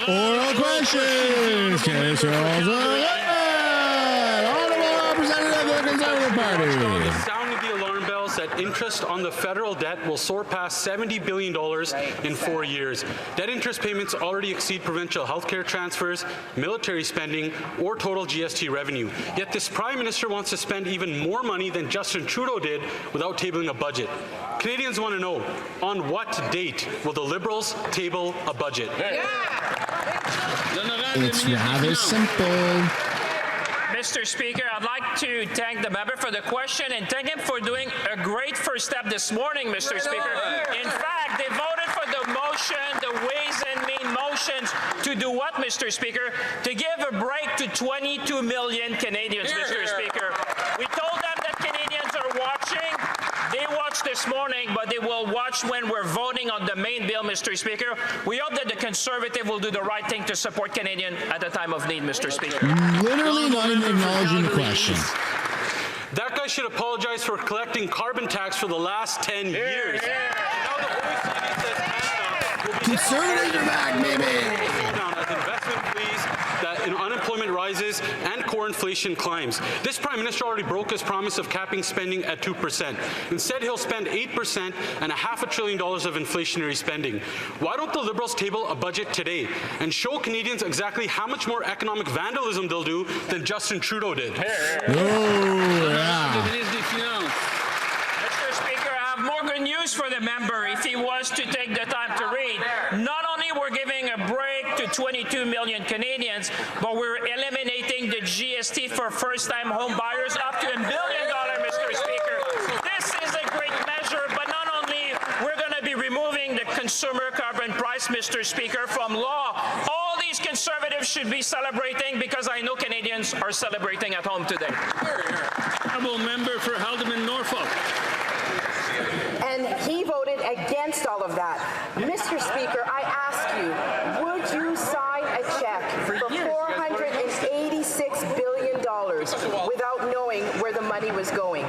Oral questions. Case rolls ahead. Honorable Representative of the Conservative Party. Sounding the alarm bells that interest on the federal debt will soar past $70 billion in 4 years. Debt interest payments already exceed provincial healthcare transfers, military spending, or total GST revenue. Yet this Prime Minister wants to spend even more money than Justin Trudeau did without tabling a budget. Canadians want to know, on what date will the Liberals table a budget? It's rather simple. Mr. Speaker, I'd like to thank the member for the question and thank him for doing a great first step this morning, Mr. Speaker. In fact, they voted for the motion, the Ways and Means motions, to do what, Mr. Speaker? To give a break to 22 million Canadians, Mr. Speaker. We told them that Canadians are watching. They watched this morning, but they will watch when we're voting on the main bill, Mr. Speaker. We hope that the Conservative will do the right thing to support Canadians at a time of need, Mr. Speaker. Literally not even acknowledging the question. That guy should apologize for collecting carbon tax for the last 10 years. Now the OECD says Canada will be Conservatives are back, baby. as investment freeze, that unemployment rises and core inflation climbs. This Prime Minister already broke his promise of capping spending at 2%. Instead, he'll spend 8% and $500 billion of inflationary spending. Why don't the Liberals table a budget today and show Canadians exactly how much more economic vandalism they'll do than Justin Trudeau did? Oh, yeah. Mr. Speaker, I have more good news for the member if he was to take the time to read. Not only we're giving a break to 22 million Canadians, but we're eliminating the GST for first-time home buyers up to $1 billion, Mr. Speaker. This is a great measure, but not only we're going to be removing the consumer carbon price, Mr. Speaker, from law. All these Conservatives should be celebrating because I know Canadians are celebrating at home today. Honourable member for Haldimand Norfolk. And he voted against all of that. Mr. Speaker, I ask you, would you sign a check for $486 billion without knowing where the money was going?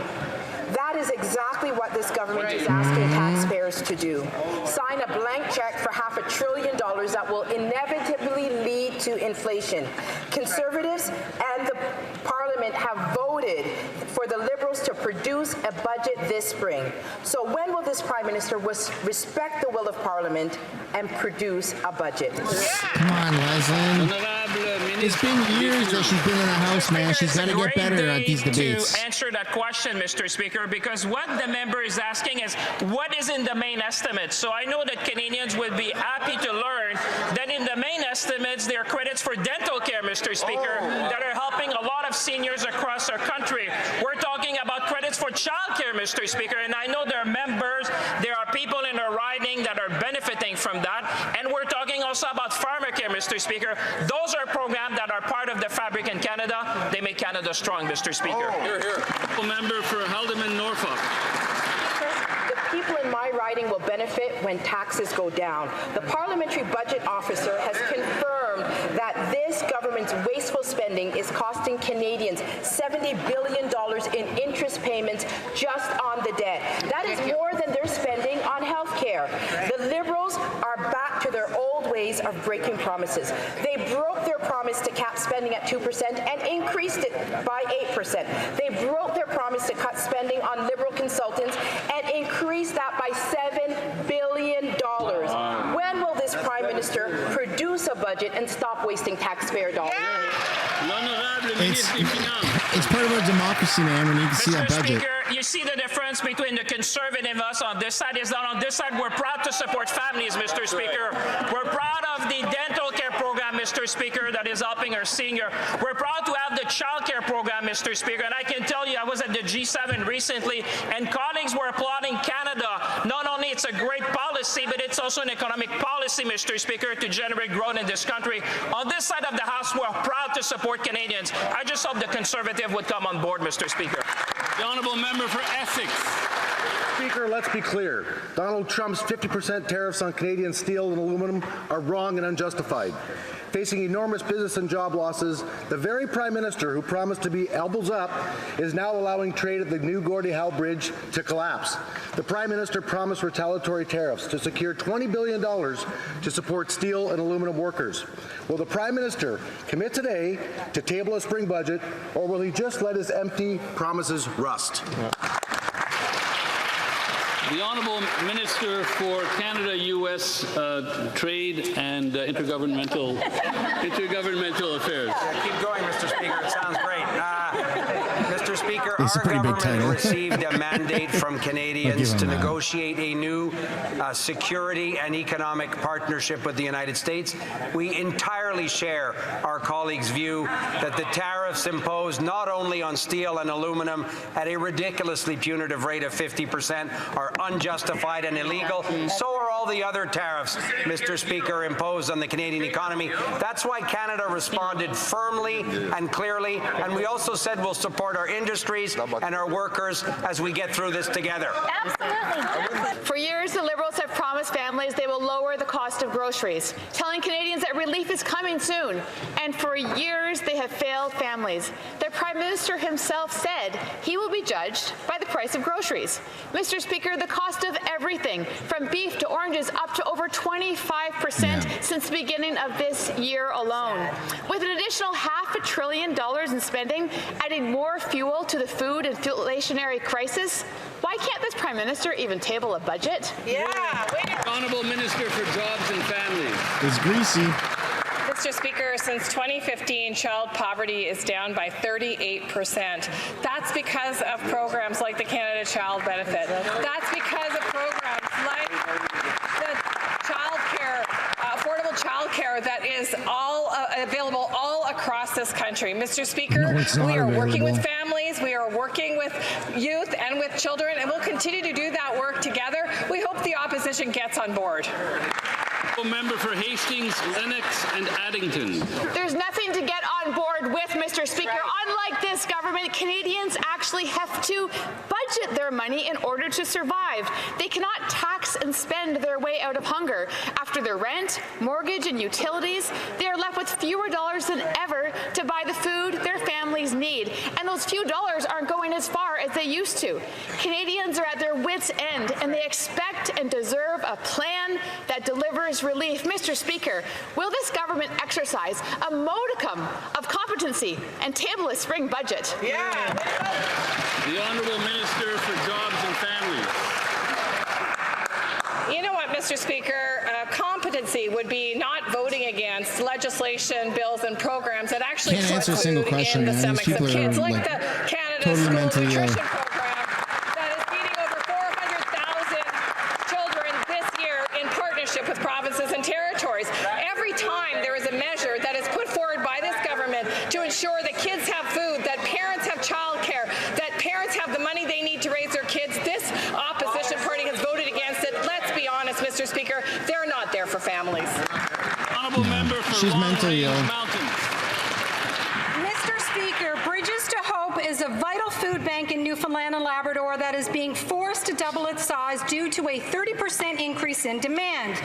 That is exactly what this government is asking taxpayers to do. Sign a blank check for $500 billion that will inevitably lead to inflation. Conservatives and the Parliament have voted for the Liberals to produce a budget this spring. So when will this Prime Minister respect the will of Parliament and produce a budget? Come on, Leslie. It's been years that she's been in the House, man. She's got to get better at these debates. To answer that question, Mr. Speaker, because what the member is asking is what is in the main estimates. So I know that Canadians would be happy to learn that in the main estimates there are credits for dental care, Mr. Speaker, that are helping a lot of seniors across our country. We're talking about credits for childcare, Mr. Speaker, and I know there are members, there are people in our riding that are benefiting from that, and we're talking also about farmer care, Mr. Speaker. Those are programs that are part of the fabric in Canada. They make Canada strong, Mr. Speaker. Member for Haldimand Norfolk. The people in my riding will benefit when taxes go down. The Parliamentary Budget Officer has confirmed that this government's wasteful spending is costing Canadians $70 billion in interest payments just on the debt. That is more than they're spending on health care. The Liberals are back to their old ways of breaking promises. They broke their promise to cap spending at 2% and increased it by 8%. They broke their promise to cut spending on Liberal consultants and increased that by $7 billion. When will this Prime Minister produce a budget and stop wasting taxpayer dollars? It's part of our democracy, man. We need to see that budget. Speaker, you see the difference between the Conservative us on this side is that on this side we're proud to support families, Mr. Speaker. We're proud of the dental care program, Mr. Speaker, that is helping our senior. We're proud to have the child care program, Mr. Speaker, and I can tell you I was at the G7 recently and colleagues were applauding Canada. Not only it's a great policy, but it's also an economic policy, Mr. Speaker, to generate growth in this country. On this side of the House, we're proud to support Canadians. I just hope the Conservative would come on board, Mr. Speaker. The honourable member for Essex. Speaker, let's be clear. Donald Trump's 50% tariffs on Canadian steel and aluminum are wrong and unjustified. Facing enormous business and job losses, the very Prime Minister who promised to be elbows up is now allowing trade at the new Gordie Howe Bridge to collapse. The Prime Minister promised retaliatory tariffs to secure $20 billion to support steel and aluminum workers. Will the Prime Minister commit today to table a spring budget, or will he just let his empty promises rust? The Honourable Minister for Canada-U.S. Trade and Intergovernmental Affairs. Keep going, Mr. Speaker. It sounds great. Mr. Speaker, It's a our pretty big government title. received a mandate from Canadians to him that. negotiate a new security and economic partnership with the United States. We entirely share our colleagues' view that the tariffs imposed not only on steel and aluminum at a ridiculously punitive rate of 50% are unjustified and illegal. So are all the other tariffs, Mr. Speaker, imposed on the Canadian economy. That's why Canada responded firmly and clearly, and we also said we'll support our industries and our workers as we get through this together. Absolutely. For years, the Liberals have promised families they will lower the cost of groceries, telling Canadians that relief is coming soon. And for years, they have failed families. The Prime Minister himself said he will be judged by the price of groceries. Mr. Speaker, the cost of everything, from beef to oranges, up to over 25% since the beginning of this year alone. With an additional $500 billion in spending, adding more fuel to the food and inflationary crisis, why can't this Prime Minister even table a budget? Honourable Minister for Jobs and Families. It's greasy. Mr. Speaker, since 2015, child poverty is down by 38%. That's because of programs like the Canada Child Benefit. That's because of programs like the affordable childcare that is all available all across this country. Mr. Speaker, No, it's not we are working with available. families, we are working with youth and with children, and we'll continue to do that work together. We hope the opposition gets on board. Member for Hastings, Lennox and Addington. There's nothing to get on board with, Mr. Speaker. Unlike this government, Canadians actually have to budget their money in order to survive. They cannot tax and spend their way out of hunger. After their rent, mortgage, and utilities, they are left with fewer dollars than ever to buy the food their families need. And those few dollars aren't going as far as they used to. Canadians are at their wits' end, and they expect and deserve a plan that delivers relief. Mr. Speaker, will this government exercise a modicum of competency and table a spring budget? The Honourable Minister for Jobs and Families. You know what, Mr. Speaker, competency would be not voting against legislation, bills, and programs that actually Can't put answer a single food question, in the man. These stomachs of people are, kids, like like, the Canada totally School mentally ill. Nutrition Program that is feeding over 400,000 children this year in partnership with provinces and territories. Every time there is a measure that is put forward by this government to ensure that kids have food, that parents have childcare, that parents have the money they need to raise their kids, this opposition party has voted against it. Let's be honest, Mr. Speaker, they're not there for families. Honourable Member for She's mentally Long Range ill. Mountains. Mr. Speaker, Bridges to Hope is a vital food bank in Newfoundland and Labrador that is being forced to double its size due to a 30% increase in demand.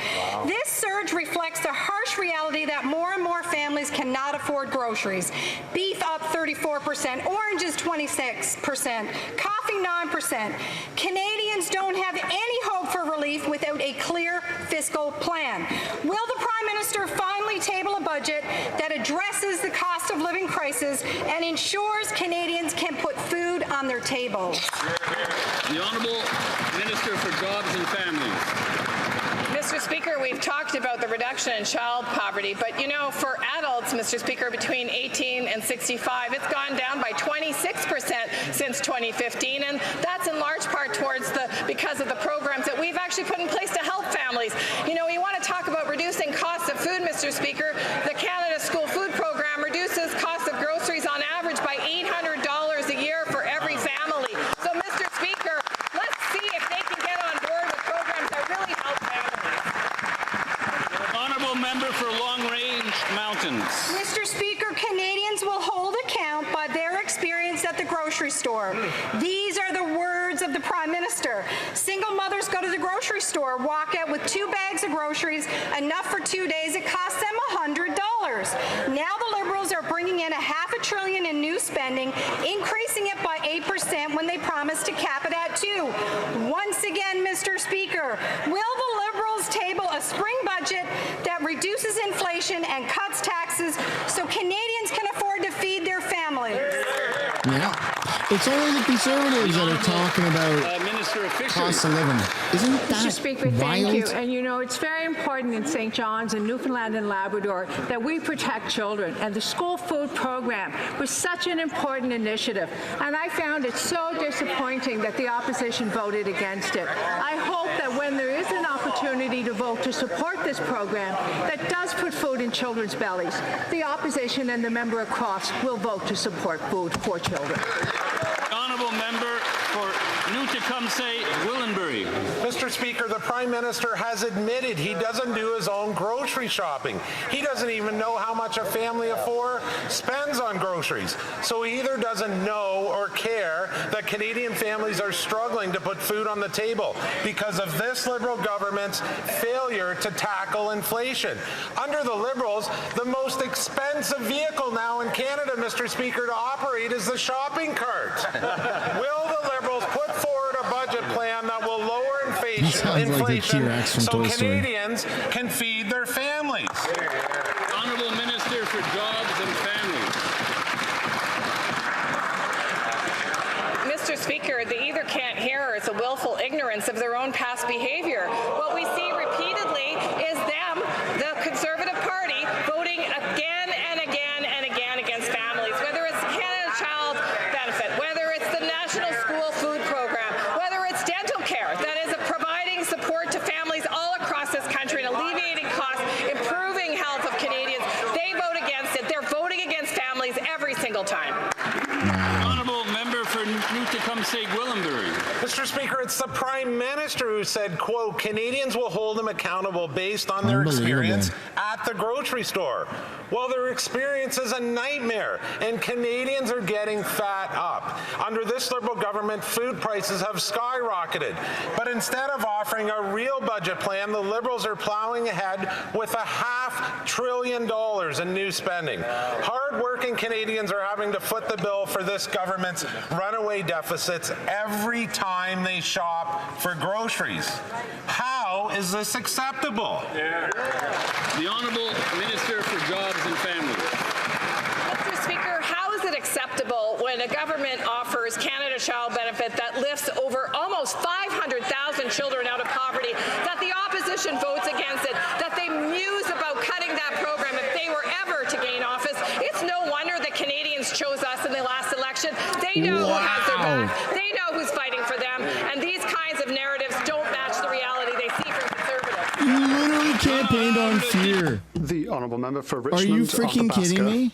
This surge reflects the harsh reality that more and more families cannot afford groceries. Beef up 34%, oranges 26%, coffee 9%. Canadians don't have any hope for relief without a clear fiscal plan. Will the Prime Minister finally table a budget that addresses the cost of living crisis and ensures Canadians can put food on their tables? The Honourable Minister for Jobs and Families. Mr. Speaker, we've talked about the reduction in child poverty, but you know, for adults, Mr. Speaker, between 18 and 65, it's gone down by 26% since 2015, and that's in large part because of the programs that we've actually put in place to help families. You know, you want to talk about reducing costs of food, Mr. Speaker, the Canada School Food Program reduces costs of groceries on average by $800 a year for every family. So, Mr. Speaker, let's see if they can get on board with programs that really help families. Honourable Member for Long Range Mountains. Mr. Speaker, Canadians will hold account by their experience at the grocery store. These are the words of the Prime Prime Minister. Single mothers go to the grocery store, walk out with 2 bags of groceries, enough for 2 days. It costs them $100. Now the Liberals are bringing in $500 billion in new spending, increasing it by 8% when they promised to cap it at 2%. Once again, Mr. Speaker, will the Liberals table a spring budget that reduces inflation and cuts taxes so Canadians can afford to feed their families? Yeah. It's only the Conservatives that are talking about Minister of Fiscal. cost of living. Isn't that Mr. Speaker, wild? thank you. And you know, it's very important in St. John's and Newfoundland and Labrador that we protect children. And the school food program was such an important initiative. And I found it so disappointing that the opposition voted against it. I hope that when there is an opportunity to vote to support this program that does put food in children's bellies, the opposition and the member across will vote to support food for children. Honourable member for Newtecumseh, Willenbury. Mr. Speaker, the Prime Minister has admitted he doesn't do his own grocery shopping. He doesn't even know how much a family of 4 spends on groceries. So he either doesn't know or care that Canadian families are struggling to put food on the table because of this Liberal government's failure to tackle inflation. Under the Liberals, the most expensive vehicle now in Canada, Mr. Speaker, to operate is the shopping cart. Will the Liberals put forward a budget plan that will lower inflation so Canadians can feed their families? Honourable Minister for Jobs and Families. Mr. Speaker, they either can't hear or it's a willful ignorance of their own past behavior. What we see repeatedly is them, the Conservative Party, voting again and again and again against families, whether it's Canada Child Benefit, whether it's the National School Food Program, whether it's dental care that is providing support to families all across this country and alleviating costs, improving health of Canadians. They vote against it. They're voting against families every single time. Honourable member for Newtecumseh, Willenbury. Mr. Speaker, it's the Prime Minister who said, quote, Canadians will hold them accountable based on their experience at the grocery store. Well, their experience is a nightmare, and Canadians are getting fat up. Under this Liberal government, food prices have skyrocketed. But instead of offering a real budget plan, the Liberals are plowing ahead with $500 billion in new spending. Hard-working Canadians are having to foot the bill for this government's runaway deficits every time they shop for groceries. How is this acceptable? The Honourable Minister for Jobs and Families. Mr. Speaker, how is it acceptable when a government offers Canada Child Benefit that lifts over almost 500,000 children out of poverty, that the opposition votes against it, that they muse about cutting that program if they were ever to gain office? It's no wonder that Canadians chose us in the last election. They know who has their back. They know who's fighting for them. And these kinds of narratives don't match the reality they see from Conservatives. You literally campaigned on fear. The Honourable Member for Richmond. Are you freaking kidding me?